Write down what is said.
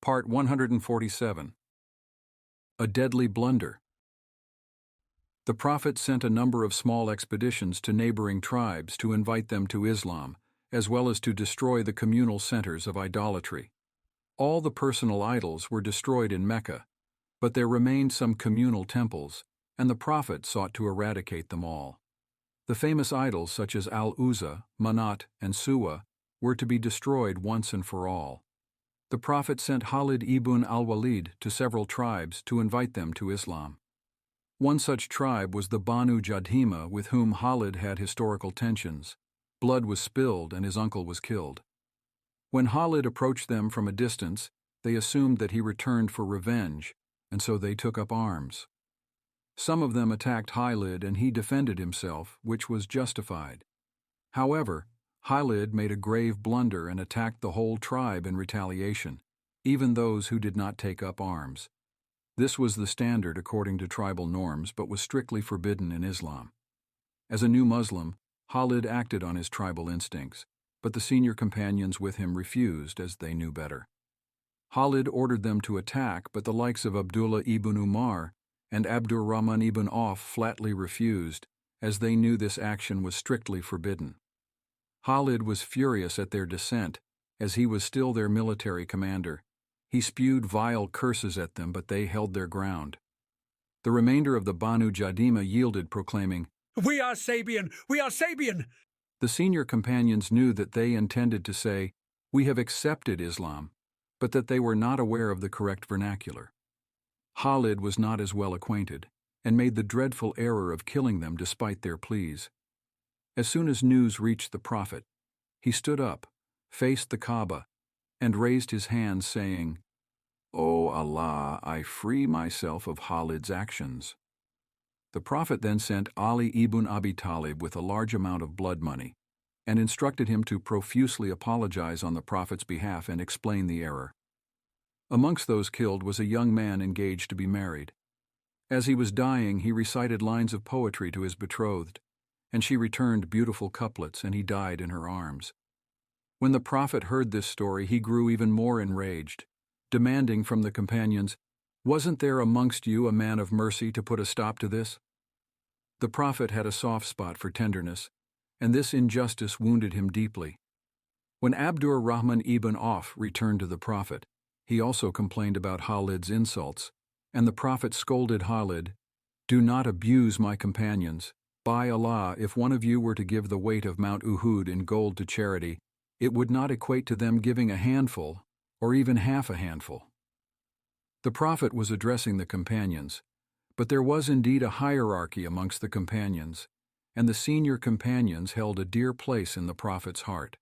Part 147. A Deadly Blunder. The Prophet sent a number of small expeditions to neighboring tribes to invite them to Islam, as well as to destroy the communal centers of idolatry. All the personal idols were destroyed in Mecca, but there remained some communal temples, and the Prophet sought to eradicate them all. The famous idols such as Al-Uzza, Manat, and Suwa were to be destroyed once and for all. The Prophet sent Khalid ibn al-Walid to several tribes to invite them to Islam. One such tribe was the Banu Jadhima, with whom Khalid had historical tensions. Blood was spilled and his uncle was killed. When Khalid approached them from a distance, they assumed that he returned for revenge, and so they took up arms. Some of them attacked Khalid and he defended himself, which was justified. However, Khalid made a grave blunder and attacked the whole tribe in retaliation, even those who did not take up arms. This was the standard according to tribal norms, but was strictly forbidden in Islam. As a new Muslim, Khalid acted on his tribal instincts, but the senior companions with him refused, as they knew better. Khalid ordered them to attack, but the likes of Abdullah ibn Umar and Abdurrahman ibn Auf flatly refused, as they knew this action was strictly forbidden. Khalid was furious at their dissent, as he was still their military commander. He spewed vile curses at them, but they held their ground. The remainder of the Banu Jadhima yielded, proclaiming, "We are Sabian! We are Sabian!" The senior companions knew that they intended to say, "We have accepted Islam," but that they were not aware of the correct vernacular. Khalid was not as well acquainted, and made the dreadful error of killing them despite their pleas. As soon as news reached the Prophet, he stood up, faced the Kaaba, and raised his hands, saying, "O Allah, I free myself of Khalid's actions." The Prophet then sent Ali ibn Abi Talib with a large amount of blood money, and instructed him to profusely apologize on the Prophet's behalf and explain the error. Amongst those killed was a young man engaged to be married. As he was dying, he recited lines of poetry to his betrothed, and she returned beautiful couplets, and he died in her arms. When the Prophet heard this story, he grew even more enraged, demanding from the companions, "Wasn't there amongst you a man of mercy to put a stop to this?" The Prophet had a soft spot for tenderness, and this injustice wounded him deeply. When Abdurrahman ibn Auf returned to the Prophet, he also complained about Khalid's insults, and the Prophet scolded Khalid, "Do not abuse my companions. By Allah, if one of you were to give the weight of Mount Uhud in gold to charity, it would not equate to them giving a handful, or even half a handful." The Prophet was addressing the companions, but there was indeed a hierarchy amongst the companions, and the senior companions held a dear place in the Prophet's heart.